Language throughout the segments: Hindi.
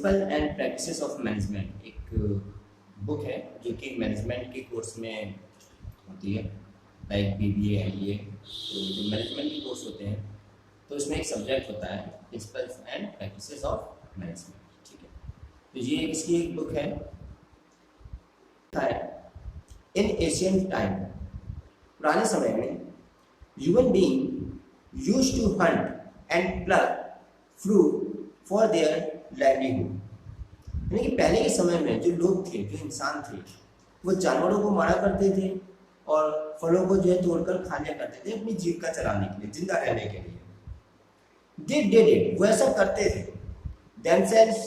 Principal and practices of management एक बुक है जो कि मैनेजमेंट के कोर्स में होती है, लाइक BBA MBA। तो जो मैनेजमेंट के कोर्स होते हैं तो इसमें एक सब्जेक्ट होता है principles and practices of management. ठीक है, तो ये इसकी एक बुक है। इन एशियन टाइम, पुराने समय में human being used to hunt and pluck fruit for their livelihood. यानी कि पहले के समय में जो लोग थे, जो इंसान थे, वो जानवरों को मारा करते थे और फलों को जो है तोड़कर खा लिया करते थे अपनी जीविका चलाने के लिए, जिंदा रहने के लिए। दे डिड इट, वो ऐसा करते थे themselves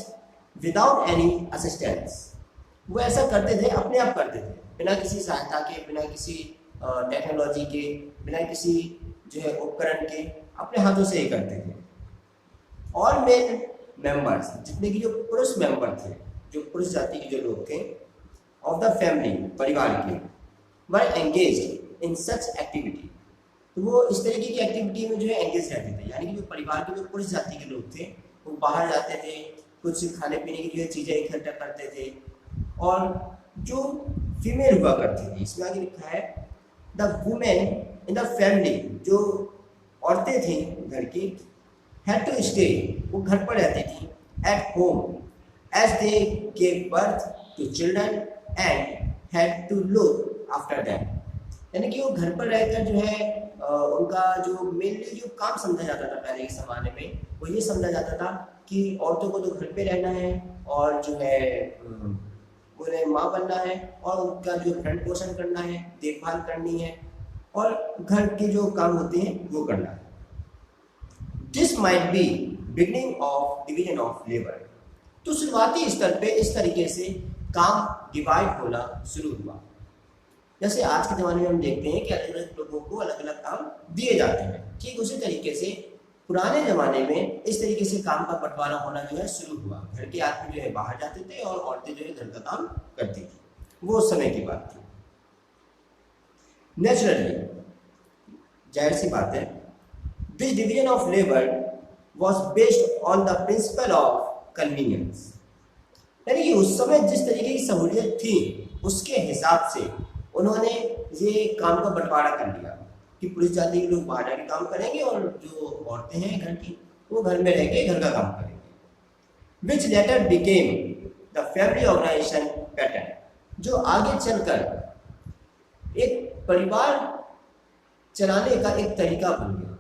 विदाउट एनी असिस्टेंस। वो ऐसा करते थे, अपने आप करते थे, बिना किसी सहायता के, बिना किसी टेक्नोलॉजी के, बिना किसी जो है उपकरण के, अपने हाथों से ही करते थे। ऑल मेन मेंबर्स, जितने की जो पुरुष मेंबर थे, जो पुरुष जाति के जो लोग थे, ऑफ द फैमिली, परिवार के, वर एंगेज्ड इन सच एक्टिविटी। तो वो इस तरीके की एक्टिविटी में जो है एंगेज रहते थे। यानी कि जो परिवार के जो पुरुष जाति के लोग थे वो बाहर जाते थे, कुछ खाने पीने की जो है चीज़ें इकट्ठा करते थे। और जो फीमेल हुआ करती थी, इसमें आगे लिखा है the women in the family, जो औरतें थी घर की, हैड टू स्टे, वो घर पर रहती थी, at home as they gave birth to children and had to look after them. यानी कि वो घर पर रहकर जो है उनका जो मेनली जो काम समझा जाता था पहले के ज़माने में, वो ये समझा जाता था कि औरतों को तो घर पे रहना है और जो है उन्हें माँ बनना है और उनका जो भरण पोषण करना है, देखभाल करनी है और घर के जो काम होते हैं वो करना है। This might be beginning of division of labour. तो शुरुआती स्तर पे इस तरीके से काम डिवाइड होना शुरू हुआ। जैसे आज के ज़माने में हम देखते हैं कि अलग अलग लोगों को अलग अलग काम दिए जाते हैं, ठीक उसी तरीके से पुराने ज़माने में इस तरीके से काम का बंटवारा होना जो है शुरू हुआ। घर के आदमी जो है बाहर जाते थे और औरतें जो है घर का काम करती थी। वो उस समय की बात थी। नेचुरली, जाहिर सी बात है, this division of labour was based on the principle of convenience. यानी कि उस समय जिस तरीके की सहूलियत थी उसके हिसाब से उन्होंने ये काम का बंटवारा कर लिया कि पुरुष जाति के लोग बाहर जाके काम करेंगे और जो औरतें हैं घर की वो घर में रह के घर का काम करेंगे। Which later became the family organization pattern, जो आगे चलकर एक परिवार चलाने का एक तरीका बन गया।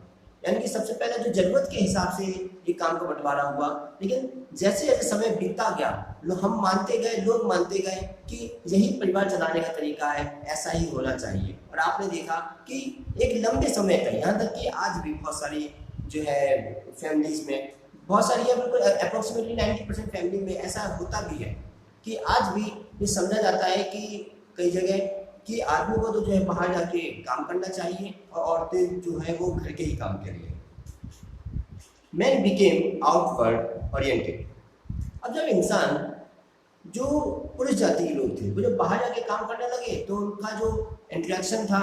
यानी कि सबसे पहले जो जरूरत के हिसाब से ये काम का बंटवारा हुआ, लेकिन जैसे जैसे समय बीतता गया हम मानते गए, लोग मानते गए कि यही परिवार चलाने का तरीका है, ऐसा ही होना चाहिए। और आपने देखा कि एक लंबे समय तक, यहाँ तक कि आज भी बहुत सारी जो है फैमिलीज में, बहुत सारी बिल्कुल अप्रोक्सीमेटली 90% फैमिली में ऐसा होता भी है कि आज भी ये समझा जाता है कि कई जगह कि आदमी को तो जो है बाहर जाके काम करना चाहिए और औरतें जो है वो घर के ही काम करेंगे। Man became outward oriented. अब जब इंसान, जो पुरुष जाति के लोग थे, वो जब बाहर जाके काम करने लगे तो उनका जो इंटरेक्शन था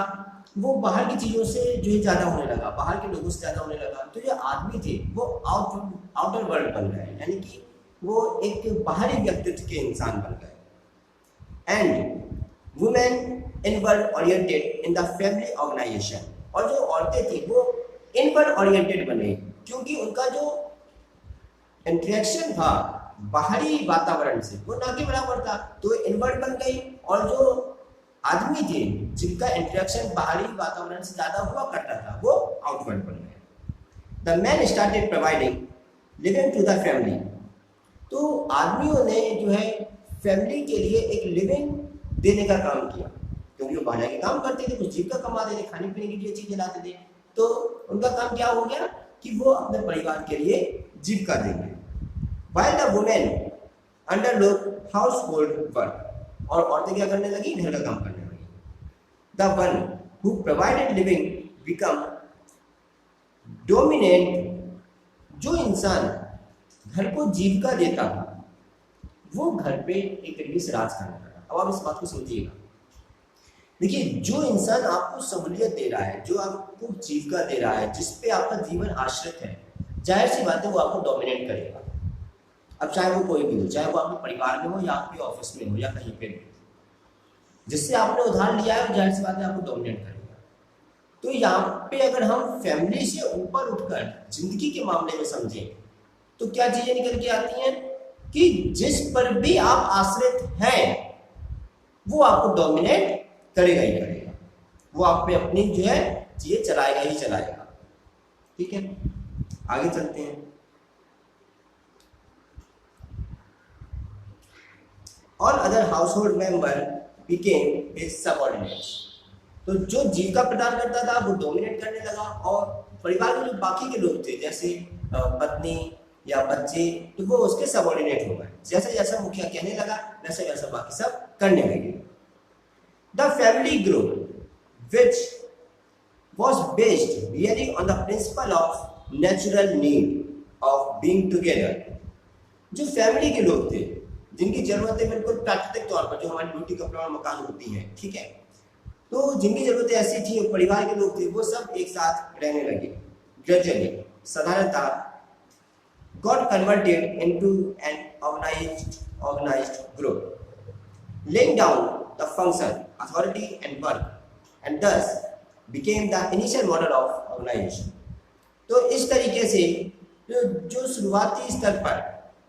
वो बाहर की चीज़ों से जो है ज़्यादा होने लगा, बाहर के लोगों से ज़्यादा होने लगा। तो जो आदमी थे वो आउटर वर्ल्ड बन गए, यानी कि वो एक बाहरी व्यक्तित्व के इंसान बन गए। And women inward oriented in the family organisation. और जो औरतें थी वो इनवर्ड ओरिएंटेड बने, क्योंकि उनका जो इंटरेक्शन था बाहरी वातावरण से वो ना के बराबर था, तो इनवर्ड बन गई। और जो आदमी थे जिनका इंटरेक्शन बाहरी वातावरण से ज़्यादा हुआ करता था वो आउटवर्ड बन गए। The man started providing living to the family. तो आदमियों ने जो है फैमिली के लिए एक लिविंग देने का काम किया, क्योंकि वो बाहर जाके काम करते थे, कुछ जीविका कमाते थे, खाने पीने की लिए चीज़ें लाते थे। तो उनका काम क्या हो गया कि वो अपने परिवार के लिए जीविका देंगे। While the women undertook household work, और औरतें क्या करने लगी, घर का काम करने लगी। The one who provided living become dominant। जो इंसान घर को जीविका देता था वो घर पे एक तरीके से राज करने लगा। अब आप इस बात को समझिएगा। देखिए, जो इंसान आपको सहूलियत दे रहा है, जो आपको जीविका दे रहा है, जिस पे आपका जीवन आश्रित है, जाहिर सी बात है वो आपको डोमिनेट करेगा। अब चाहे वो कोई भी हो, चाहे वो आपके परिवार में हो या आपके ऑफिस में हो या कहीं पे भी, जिससे आपने उधार लिया है, जाहिर सी बात है आपको डोमिनेट करेगा। तो यहाँ पे अगर हम फैमिली से ऊपर उठकर जिंदगी के मामले में समझें तो क्या चीजें निकल के आती हैं कि जिस पर भी आप आश्रित हैं वो आपको डोमिनेट करेगा ही करेगा, वो आप पे अपनी जो है चीजें चलाएगा ही चलाएगा। ठीक है, आगे चलते हैं। All other household member became his subordinates. तो जो जीविका प्रदान करता था वो डोमिनेट करने लगा, और परिवार में जो बाकी के लोग थे जैसे पत्नी या बच्चे, तो वो उसके सबऑर्डिनेट हो गए। जैसे जैसा मुखिया कहने लगा वैसे वैसा बाकी सब करने लगे। The family group which was based really on the principle of natural need of being together। जो फैमिली के लोग थे जिनकी जरूरतें बिल्कुल प्राकृतिक तौर पर, जो हमारी रोटी कपड़ा और मकान होती हैं, ठीक है, तो जिनकी जरूरतें ऐसी थी, परिवार के लोग थे, वो सब एक साथ रहने लगे। ग्रेजुअली, साधारणतः got converted into an organized group, laying down the function, authority and work, and thus became the initial model of organization। तो इस तरीके से जो शुरुआती स्तर पर,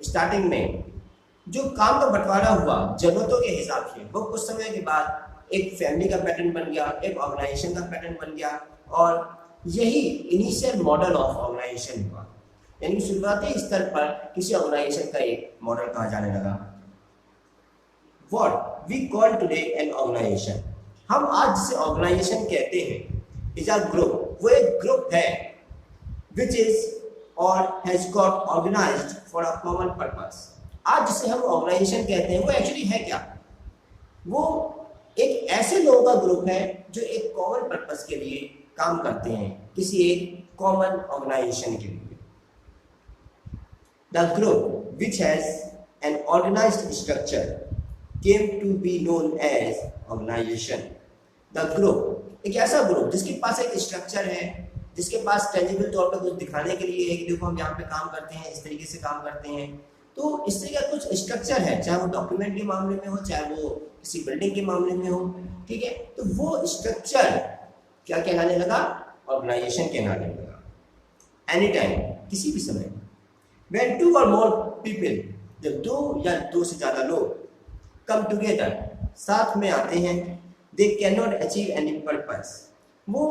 स्टार्टिंग में जो काम का बंटवारा हुआ जरूरतों के हिसाब से, वो कुछ समय के बाद एक फैमिली का पैटर्न बन गया, एक ऑर्गेनाइजेशन का पैटर्न बन गया, और यही इनिशियल मॉडल ऑफ ऑर्गेनाइजेशन हुआ। यानी शुरुआती स्तर पर किसी ऑर्गेनाइजेशन का एक मॉडल कहा जाने लगा। What we call today an organization, हम आज जिसे ऑर्गेनाइजेशन कहते हैं, इज अ ग्रुप, वो एक ग्रुप है विच इज और has got organised for a common purpose. आज जिसे हम ऑर्गेनाइजेशन कहते हैं वो एक्चुअली है क्या? वो एक ऐसे लोगों का ग्रुप है जो एक कॉमन पर्पस के लिए काम करते हैं, किसी एक कॉमन ऑर्गेनाइजेशन के लिए। The group which has an organised structure came to be known as organization। The group, एक ऐसा ग्रुप जिसके पास एक स्ट्रक्चर है, जिसके पास टेंजिबल तौर पर कुछ दिखाने के लिए है कि देखो हम यहाँ पे काम करते हैं, इस तरीके से काम करते हैं, तो इससे क्या कुछ स्ट्रक्चर है, चाहे वो डॉक्यूमेंट के मामले में हो, चाहे वो किसी बिल्डिंग के मामले में हो, ठीक है, तो वो स्ट्रक्चर क्या कहलाने लगा? ऑर्गेनाइजेशन कहलाने लगा। एनी टाइम, किसी भी समय, when two or more people, जब दो या दो से ज्यादा लोग कम टुगेदर, साथ में आते हैं, they can not achieve any purpose, वो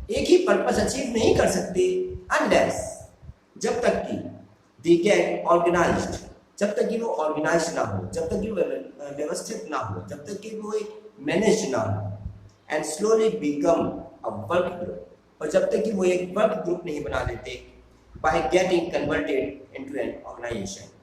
एक ही पर्पस अचीव नहीं कर सकते अनलेस, जब तक कि दे गेट ऑर्गेनाइज्ड, जब तक कि वो ऑर्गेनाइज ना हो, जब तक कि वो व्यवस्थित ना हो, जब तक कि वो एक मैनेज ना हो, and slowly become a work group, और जब तक कि वो एक वर्क ग्रुप नहीं बना लेते by getting converted into an organisation.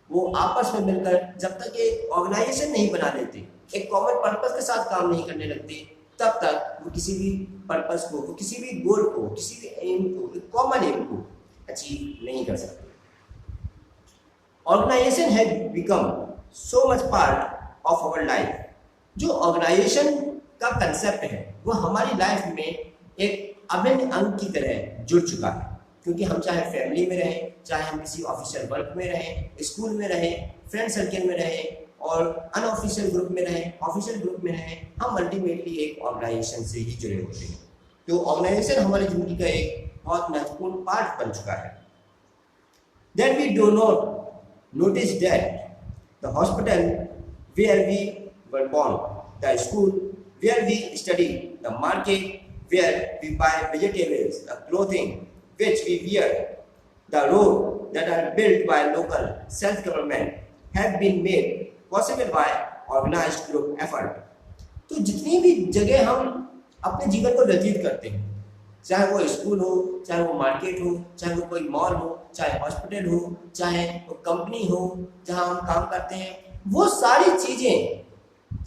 वो आपस में मिलकर जब तक एक ऑर्गेनाइजेशन नहीं बना लेते, एक कॉमन पर्पस के साथ काम नहीं करने लगते, तब तक वो किसी भी पर्पस को, वो किसी भी गोल को, किसी भी एम को, एक कॉमन एम को अचीव नहीं कर सकते। Organisation has become so much part of our life. जो ऑर्गेनाइजेशन का कंसेप्ट है वो हमारी लाइफ में एक अभिन्न अंग की तरह जुड़ चुका है, क्योंकि हम चाहे फैमिली में रहें, चाहे हम किसी ऑफिशियल वर्क में रहें, स्कूल में रहें, फ्रेंड सर्कल में रहें, और अनऑफिशियल ग्रुप में रहें, ऑफिशियल ग्रुप में रहें, हम अल्टीमेटली एक ऑर्गेनाइजेशन से ही जुड़े होते हैं। तो ऑर्गेनाइजेशन हमारी जिंदगी का एक बहुत महत्वपूर्ण पार्ट बन चुका है। Then we do not notice that the hospital where we were born, the school where we study, the market where we buy vegetables, the clothing which we wear, the road that are built by local self-government have been made possible by organized group effort। तो जितनी भी जगह हम अपने जीवन को व्यतीत करते हैं, चाहे वो स्कूल हो, चाहे वो मार्केट हो, चाहे वो कोई मॉल हो, चाहे हॉस्पिटल हो, चाहे वो कंपनी हो जहां हम काम करते हैं, वो सारी चीजें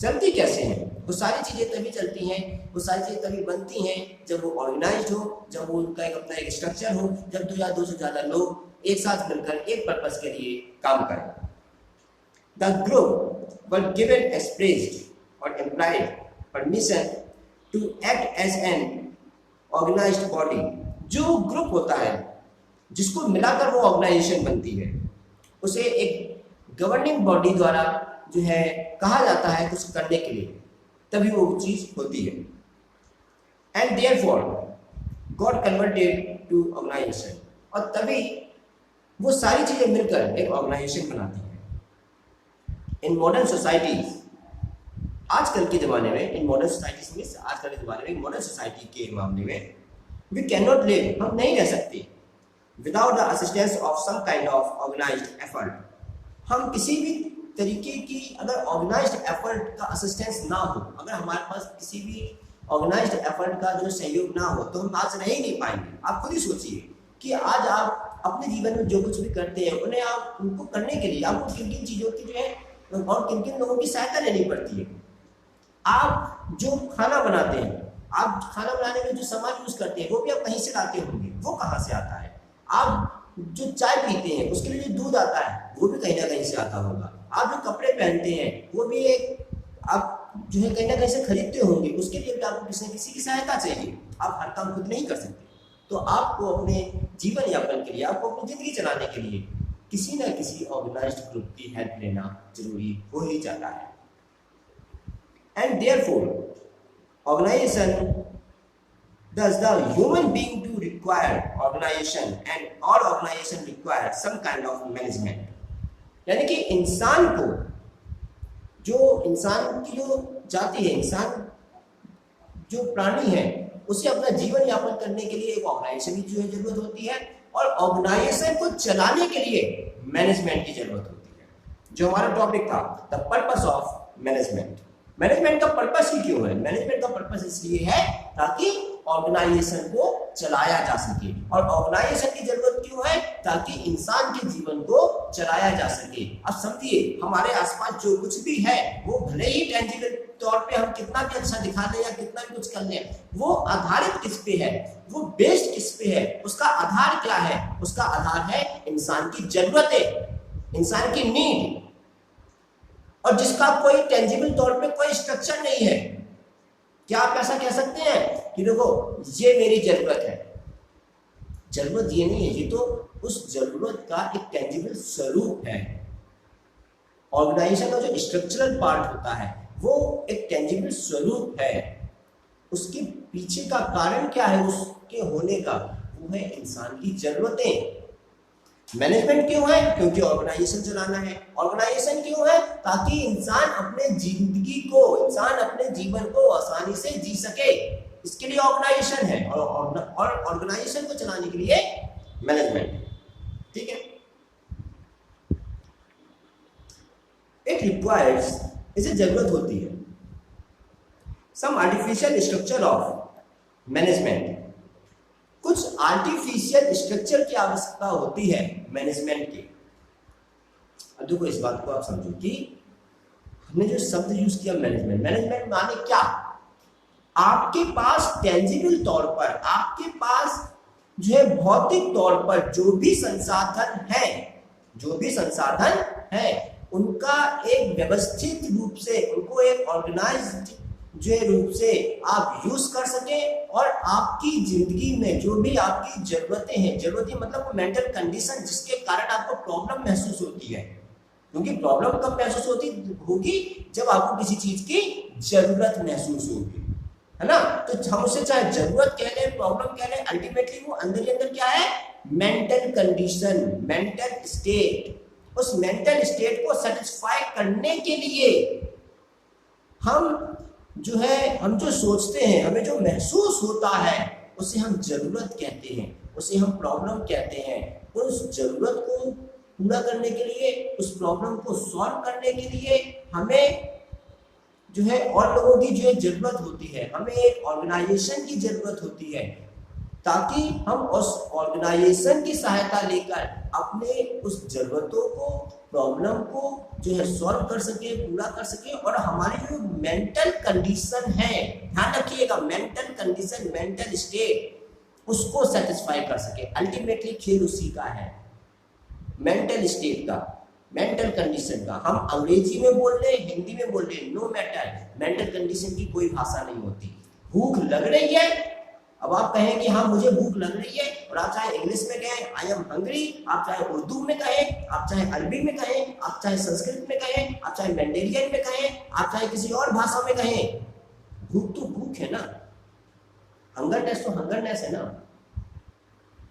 चलती कैसे हैं? वो सारी चीजें तभी चलती हैं, वो सारी चीजें तभी बनती हैं जब वो ऑर्गेनाइज्ड हो, जब वो उनका एक अपना एक स्ट्रक्चर हो, जब दो या दो से ज्यादा लोग एक साथ मिलकर एक पर्पस के लिए काम करें। The group were given expressed or employed permission to act as an organized body. जो ग्रुप होता है जिसको मिलाकर वो ऑर्गेनाइजेशन बनती है, उसे एक गवर्निंग बॉडी द्वारा जो है कहा जाता है कुछ करने के लिए, तभी वो चीज होती है। And therefore got converted to organisation, और तभी वो सारी चीजें मिलकर एक ऑर्गेनाइजेशन बनाती है। इन मॉडर्न सोसाइटीज, आजकल के ज़माने में, इन मॉडर्न सोसाइटीज में, आजकल के ज़माने में मॉडर्न सोसाइटी के मामले में, वी कैन नॉट लिव, हम नहीं रह सकते without the assistance of some kind of organised effort. हम किसी भी तरीके की अगर ऑर्गेनाइज्ड एफर्ट का असिस्टेंस ना हो, अगर हमारे पास किसी भी ऑर्गेनाइज्ड एफर्ट का जो सहयोग ना हो, तो हम आज रह ही नहीं पाएंगे। आप खुद ही सोचिए कि आज आप अपने जीवन में जो कुछ भी करते हैं, उन्हें आप उनको करने के लिए आपको किन किन चीज़ों की जो है और किन किन लोगों की सहायता लेनी पड़ती है। आप जो खाना बनाते हैं, आप खाना बनाने में जो सामान यूज करते हैं, वो भी आप कहीं से लाते होंगे, वो कहाँ से आता है। आप जो चाय पीते हैं, उसके लिए जो दूध आता है, वो भी कहीं ना कहीं से आता होगा। आप जो कपड़े पहनते हैं, वो भी एक आप जो है कहीं ना कहीं से खरीदते होंगे, उसके लिए भी आपको किसी न किसी की सहायता चाहिए। आप हर काम खुद नहीं कर सकते, तो आपको अपने जीवन यापन के लिए, आपको अपनी जिंदगी चलाने के लिए किसी न किसी ऑर्गेनाइज्ड ग्रुप की हेल्प लेना जरूरी हो ही जाता है। And therefore organisation does the human being do require organization, and all organization require some kind of management। यानी कि इंसान को, जो इंसान की जो जाति है, इंसान जो प्राणी है, उसे अपना जीवन यापन करने के लिए एक ऑर्गेनाइजेशन की जो है जरूरत होती है, और ऑर्गेनाइजेशन को चलाने के लिए मैनेजमेंट की जरूरत होती है। जो हमारा टॉपिक था, the purpose of management. Management का पर्पस ही क्यों है? मैनेजमेंट का पर्पस इसलिए है ताकि ऑर्गेनाइजेशन को चलाया जा सके। और ऑर्गेनाइजेशन की जरूरत क्यों है? ताकि इंसान के जीवन को चलाया जा सके। अब समझिए, हमारे आसपास जो कुछ भी है, वो भले ही टेंजिबल तौर पे हम कितना भी अच्छा दिखा दें या कितना भी कुछ कर लें, वो आधारित किस पे है, वो बेस्ड किस पे है, उसका आधार क्या है? उसका आधार है इंसान की जरूरतें, इंसान की नीड, और जिसका कोई टेंजिबल तौर पे कोई स्ट्रक्चर नहीं है। क्या आप ऐसा कह सकते हैं कि देखो ये मेरी जरूरत है? जरूरत ये नहीं है, ये तो उस जरूरत का एक टेंजिबल स्वरूप है। ऑर्गेनाइजेशन का जो स्ट्रक्चरल पार्ट होता है, वो एक टेंजिबल स्वरूप है। उसके पीछे का कारण क्या है उसके होने का? वो है इंसान की जरूरतें। मैनेजमेंट क्यों है? क्योंकि ऑर्गेनाइजेशन चलाना है। ऑर्गेनाइजेशन क्यों है? ताकि इंसान अपने जिंदगी को, इंसान अपने जीवन को आसानी से जी सके, इसके लिए ऑर्गेनाइजेशन है। और ऑर्गेनाइजेशन को चलाने के लिए मैनेजमेंट। ठीक है, इट रिक्वायर्स, इसे जरूरत होती है, सम आर्टिफिशियल स्ट्रक्चर ऑफ मैनेजमेंट। कुछ आर्टिफिशियल स्ट्रक्चर की आवश्यकता होती है मैनेजमेंट की। अब देखो, इस बात को आप समझो कि हमने जो शब्द यूज किया मैनेजमेंट, मैनेजमेंट माने क्या? आपके पास टेंजिबल तौर पर, आपके पास जो है भौतिक तौर पर जो भी संसाधन है, जो भी संसाधन है, उनका एक व्यवस्थित रूप से, उनको एक ऑर्गेनाइज्ड जो रूप से आप यूज कर सके, और आपकी जिंदगी में जो भी आपकी जरूरतें हैं, जरूरतें मतलब मेंटल कंडीशन जिसके कारण आपको प्रॉब्लम महसूस होती है, क्योंकि प्रॉब्लम कब महसूस होगी? जब आपको किसी चीज की जरूरत महसूस होगी, है ना? तो हम उसे चाहे जरूरत कह लें, प्रॉब्लम कह लें, अल्टीमेटली वो अंदर ही अंदर क्या है? Mental condition, mental state. उस मेंटल स्टेट को सेटिस्फाई करने के लिए हम जो है, हम जो सोचते हैं, हमें जो महसूस होता है, उसे हम जरूरत कहते हैं, उसे हम प्रॉब्लम कहते हैं। उस जरूरत को पूरा करने के लिए, उस प्रॉब्लम को सॉल्व करने के लिए हमें जो है और लोगों की जो है जरूरत होती है, हमें एक ऑर्गेनाइजेशन की जरूरत होती है, ताकि हम उस ऑर्गेनाइजेशन की सहायता लेकर अपने उस जरूरतों को, प्रॉब्लम को जो है सॉल्व कर सके, पूरा कर सके, और हमारी जो मेंटल कंडीशन है, ध्यान रखिएगा, मेंटल कंडीशन, मेंटल स्टेट, उसको सेटिस्फाई कर सके। अल्टीमेटली खेल उसी का है, मेंटल स्टेट का, मेंटल कंडीशन का। हम अंग्रेजी में बोल रहे, हिंदी में बोल रहे, नो मैटर, मेंटल कंडीशन की कोई भाषा नहीं होती। भूख लग रही है, अब आप कहें कि हाँ मुझे भूख लग रही है, और आप चाहे इंग्लिश में कहें आई एम हंग्री, आप चाहे उर्दू में कहें, आप चाहे अरबी में कहें, आप चाहे संस्कृत में कहें, आप चाहे मैंडेरियन में कहें, आप चाहे किसी और भाषा में कहें, भूख तो भूख है ना, हंगरनेस तो हंगरनेस है ना।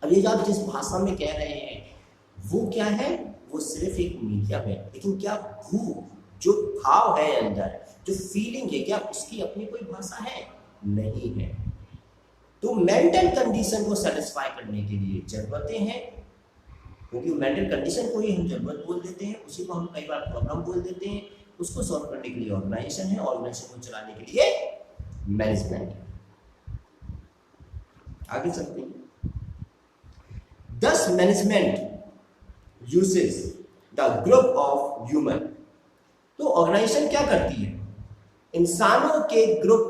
अब ये जो आप जिस भाषा में कह रहे हैं वो क्या है, वो सिर्फ एक मीडियम है, लेकिन क्या भूख जो भाव है अंदर, जो फीलिंग है, क्या उसकी अपनी कोई भाषा है? नहीं है। तो मेंटल कंडीशन को सेटिस्फाई करने के लिए जरूरतें हैं, क्योंकि मेंटल कंडीशन को ही हम जरूरत बोल देते हैं, उसी को हम कई बार प्रॉब्लम बोल देते हैं। उसको सॉल्व करने के लिए ऑर्गेनाइजेशन है, ऑर्गेनाइजेशन को चलाने के लिए मैनेजमेंट है। आगे चलते हैं। Thus management uses the group of human। तो ऑर्गेनाइजेशन क्या करती है? इंसानों के ग्रुप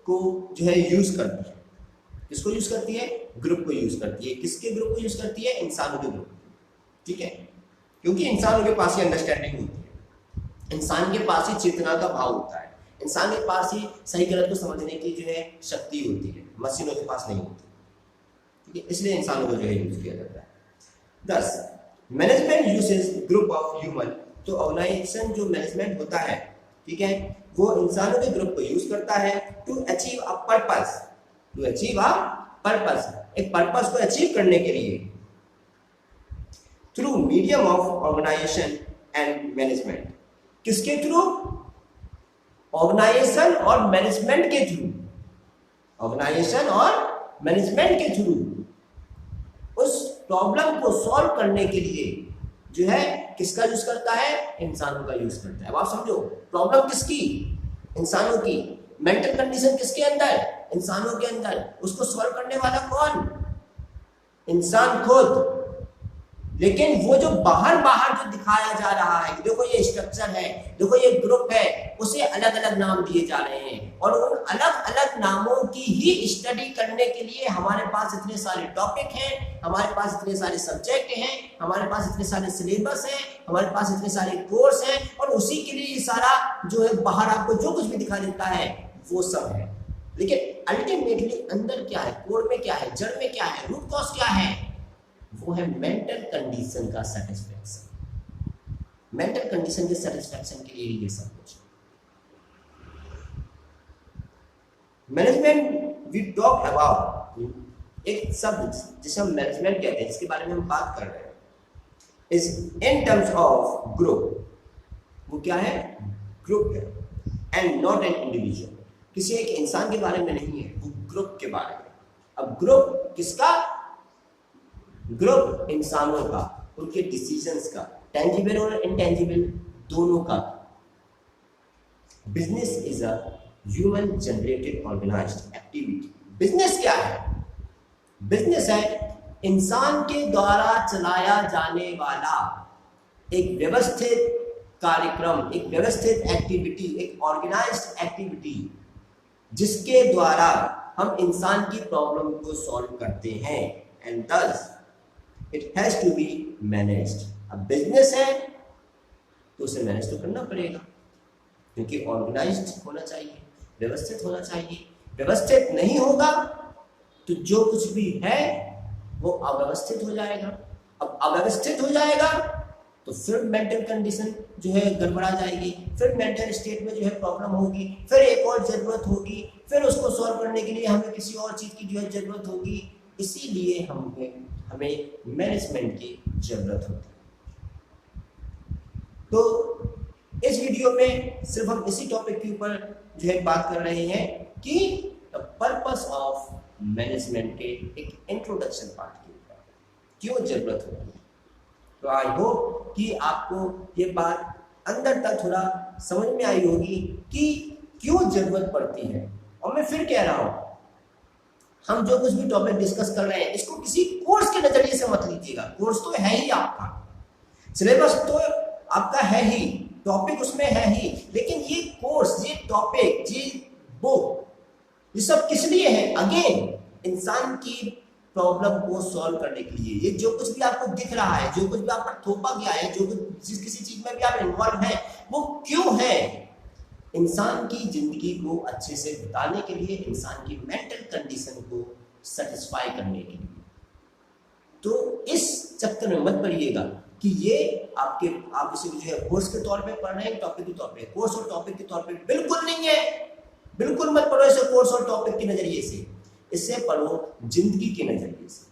को जो है यूज करती है। किसको यूज करती है? ग्रुप को यूज करती है। किसके ग्रुप को यूज करती है? इंसानों के ग्रुप। ठीक है, क्योंकि इंसानों के पास ही अंडरस्टैंडिंग होती है, इंसान के पास ही चेतना का भाव होता है, इंसान के पास ही सही गलत को समझने की जो है शक्ति होती है, मशीनों के पास नहीं होती। ठीक है, इसलिए इंसानों को जो है यूज किया जाता है। दस management uses group of human. तो ऑर्गेनाइजेशन जो मैनेजमेंट होता है, ठीक है, वो इंसानों के ग्रुप को यूज करता है to achieve a purpose. To achieve a purpose, एक पर्पस को अचीव करने के लिए, through medium of organisation and management. किसके थ्रू? ऑर्गेनाइजेशन और मैनेजमेंट के थ्रू। ऑर्गेनाइजेशन और मैनेजमेंट के थ्रू उस प्रॉब्लम को सॉल्व करने के लिए जो है किसका यूज करता है? इंसानों का यूज करता है। अब आप समझो, प्रॉब्लम किसकी? इंसानों की। मेंटल कंडीशन किसके अंदर? इंसानों के अंदर। उसको सॉल्व करने वाला कौन? इंसान खुद। लेकिन वो जो बाहर जो दिखाया जा रहा है कि देखो ये स्ट्रक्चर है, देखो ये ग्रुप है, उसे अलग अलग नाम दिए जा रहे हैं, और उन अलग अलग नामों की ही स्टडी करने के लिए हमारे पास इतने सारे टॉपिक हैं, हमारे पास इतने सारे सब्जेक्ट हैं, हमारे पास इतने सारे सिलेबस हैं, हमारे पास इतने सारे कोर्स हैं, और उसी के लिए ये सारा जो है बाहर आपको जो कुछ भी दिखा देता है वो सब है। लेकिन अल्टीमेटली अंदर क्या है, कोर में क्या है, जड़ में क्या है, रूट कॉज क्या है? वो है मेंटल कंडीशन का सेटिस्फैक्शन। मेंटल कंडीशन के सेटिस्फैक्शन के लिए ये सब कुछ। मैनेजमेंट वी टॉक अबाउट, एक शब्द जिसे हम मैनेजमेंट कहते हैं, जिसके बारे में हम बात कर रहे हैं, is in terms of group. वो क्या है? ग्रुप है, एंड नॉट एन इंडिविजुअल। किसी एक इंसान के बारे में नहीं है, वो ग्रुप के बारे में। अब ग्रुप किसका? ग्रुप इंसानों का, उनके डिसीजंस का, टेंजिबल और इनटेंजिबल दोनों का। Business is a human generated organised activity. Business क्या है? बिजनेस है इंसान के द्वारा चलाया जाने वाला एक व्यवस्थित कार्यक्रम, एक व्यवस्थित एक्टिविटी, एक ऑर्गेनाइज्ड एक्टिविटी, जिसके द्वारा हम इंसान की प्रॉब्लम को सॉल्व करते हैं। And thus it has to be managed. अब बिजनेस है तो उसे मैनेज तो करना पड़ेगा, क्योंकि ऑर्गेनाइज्ड होना चाहिए, व्यवस्थित होना चाहिए। व्यवस्थित नहीं होगा तो जो कुछ भी है वो अव्यवस्थित हो जाएगा। अब अव्यवस्थित हो जाएगा तो फिर मेंटल कंडीशन जो है गड़बड़ा जाएगी, फिर मेंटल स्टेट में जो है प्रॉब्लम होगी, फिर एक और जरूरत होगी, फिर उसको सॉल्व करने के लिए हमें किसी और चीज की जो है जरूरत होगी। इसीलिए हमें मैनेजमेंट की जरूरत होती है। तो इस वीडियो में सिर्फ हम इसी टॉपिक के ऊपर जो है बात कर रहे हैं कि पर्पस ऑफ मैनेजमेंट के एक इंट्रोडक्शन पार्ट के ऊपर क्यों जरूरत होती है। तो आई होप कि आपको ये बात अंदर तक थोड़ा समझ में आई होगी कि क्यों जरूरत पड़ती है। और मैं फिर कह रहा हूं, हम जो कुछ भी टॉपिक डिस्कस कर रहे हैं इसको किसी कोर्स के नजरिए से मत लीजिएगा। कोर्स तो है ही आपका, सिलेबस तो आपका है ही, टॉपिक उसमें है ही, लेकिन ये कोर्स, ये टॉपिक, ये बुक, ये सब किस लिए है? अगेन इंसान की प्रॉब्लम को सॉल्व करने के लिए। ये जो कुछ भी आपको दिख रहा है, जो कुछ भी आप पर थोपा गया है, जो कुछ जिस किसी चीज में भी आप इन्वॉल्व हैं, वो क्यों है? इंसान की जिंदगी को अच्छे से बिताने के लिए, इंसान की मेंटल कंडीशन को सेटिस्फाई करने के लिए। तो इस चक्कर में मत पड़िएगा कि ये आप इसे जो है कोर्स के तौर पे पढ़ रहे हैं, टॉपिक के तौर पे। कोर्स और टॉपिक के तौर पे बिल्कुल नहीं है। बिल्कुल मत पढ़ो इसे कोर्स और टॉपिक के नजरिए से, इसे पढ़ो जिंदगी के नजरिए से,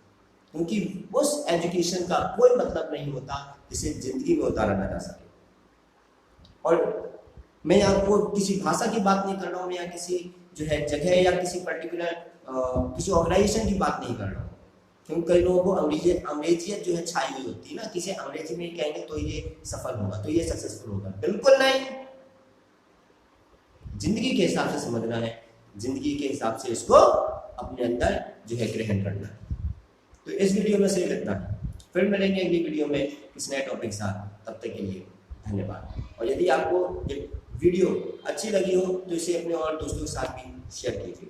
क्योंकि उस एजुकेशन का कोई मतलब नहीं होता जिसे जिंदगी में उतारा ना जा सके। और मैं आपको किसी भाषा की बात नहीं कर रहा हूँ, या किसी जो है जगह या किसी पर्टिकुलर किसी ऑर्गेनाइजेशन की बात नहीं कर रहा हूँ, क्योंकि कई लोगों को अंग्रेजियत जो है छाई हुई होती है ना, किसी अंग्रेजी में कहेंगे तो ये सफल होगा, तो ये सक्सेसफुल होगा। बिल्कुल नहीं, जिंदगी के हिसाब से समझना है, जिंदगी के हिसाब से इसको अपने अंदर जो है ग्रहण करना है। तो इस वीडियो में सिर्फ इतना है, फिर मिलेंगे अगली वीडियो में किसी नए टॉपिक के साथ। तब तक के लिए धन्यवाद। और यदि आपको ये वीडियो अच्छी लगी हो तो इसे अपने और दोस्तों के साथ भी शेयर कीजिए।